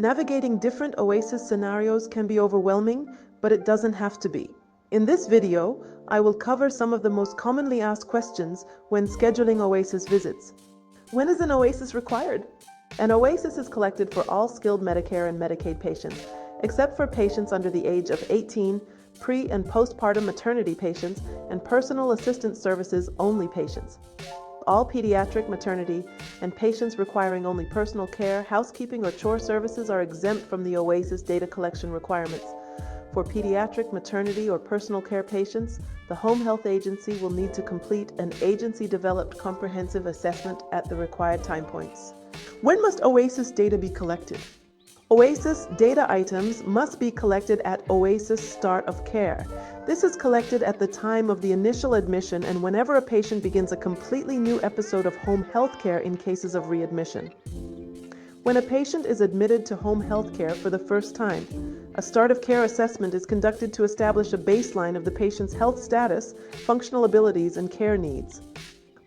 Navigating different OASIS scenarios can be overwhelming, but it doesn't have to be. In this video, I will cover some of the most commonly asked questions when scheduling OASIS visits. When is an OASIS required? An OASIS is collected for all skilled Medicare and Medicaid patients, except for patients under the age of 18, pre- and postpartum maternity patients, and personal assistance services only patients. All pediatric, maternity, and patients requiring only personal care, housekeeping, or chore services are exempt from the OASIS data collection requirements. For pediatric, maternity, or personal care patients, the Home Health Agency will need to complete an agency-developed comprehensive assessment at the required time points. When must OASIS data be collected? OASIS data items must be collected at OASIS start of care. This is collected at the time of the initial admission and whenever a patient begins a completely new episode of home health care in cases of readmission. When a patient is admitted to home health care for the first time, a start of care assessment is conducted to establish a baseline of the patient's health status, functional abilities, and care needs.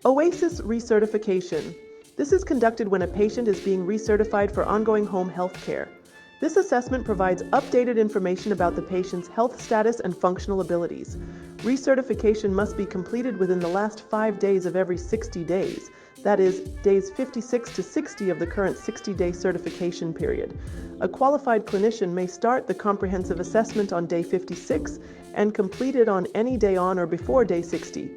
OASIS recertification. This is conducted when a patient is being recertified for ongoing home health care. This assessment provides updated information about the patient's health status and functional abilities. Recertification must be completed within the last 5 days of every 60 days. That is, days 56 to 60 of the current 60-day certification period. A qualified clinician may start the comprehensive assessment on day 56 and complete it on any day on or before day 60.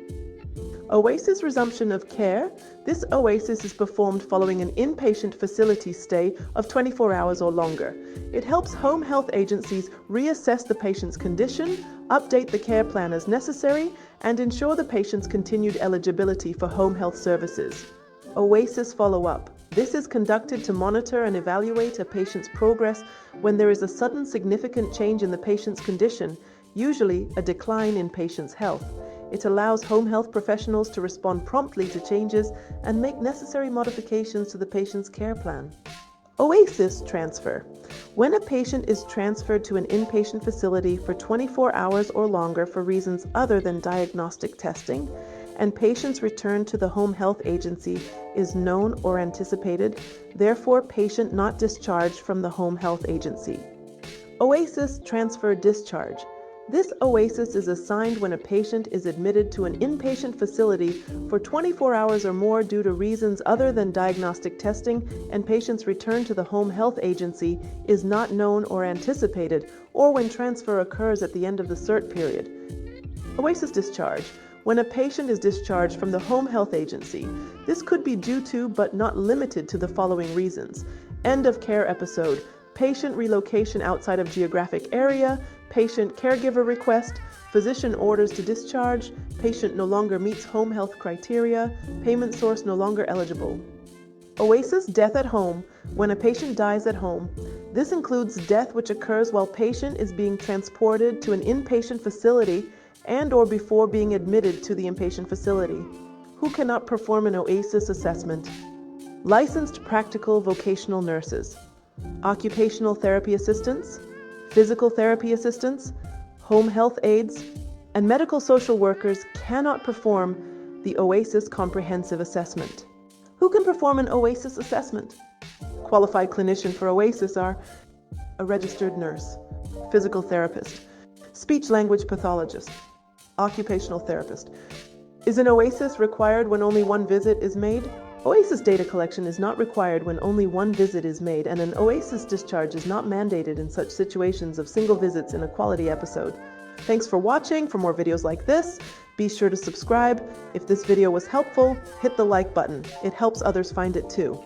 OASIS Resumption of Care. This OASIS is performed following an inpatient facility stay of 24 hours or longer. It helps home health agencies reassess the patient's condition, update the care plan as necessary, and ensure the patient's continued eligibility for home health services. OASIS Follow-up. This is conducted to monitor and evaluate a patient's progress when there is a sudden significant change in the patient's condition, usually a decline in patient's health. It allows home health professionals to respond promptly to changes and make necessary modifications to the patient's care plan. OASIS transfer. When a patient is transferred to an inpatient facility for 24 hours or longer for reasons other than diagnostic testing, and patient's return to the home health agency is known or anticipated, therefore patient not discharged from the home health agency. OASIS transfer discharge. This OASIS is assigned when a patient is admitted to an inpatient facility for 24 hours or more due to reasons other than diagnostic testing and patient's return to the home health agency is not known or anticipated, or when transfer occurs at the end of the cert period. OASIS discharge. When a patient is discharged from the home health agency, this could be due to but not limited to the following reasons: end of care episode, patient relocation outside of geographic area, patient caregiver request, physician orders to discharge, patient no longer meets home health criteria, payment source no longer eligible. OASIS death at home. When a patient dies at home, this includes death which occurs while patient is being transported to an inpatient facility and or before being admitted to the inpatient facility. Who cannot perform an OASIS assessment? Licensed practical vocational nurses, occupational therapy assistants, physical therapy assistants, home health aides, and medical social workers cannot perform the OASIS comprehensive assessment. Who can perform an OASIS assessment? Qualified clinician for OASIS are a registered nurse, physical therapist, speech-language pathologist, occupational therapist. Is an OASIS required when only one visit is made? OASIS data collection is not required when only one visit is made, and an OASIS discharge is not mandated in such situations of single visits in a quality episode. Thanks for watching. For more videos like this, be sure to subscribe. If this video was helpful, hit the like button. It helps others find it too.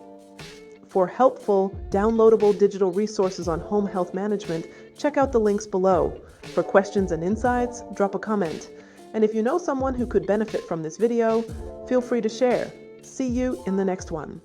For helpful, downloadable digital resources on home health management, check out the links below. For questions and insights, drop a comment. And if you know someone who could benefit from this video, feel free to share. See you in the next one.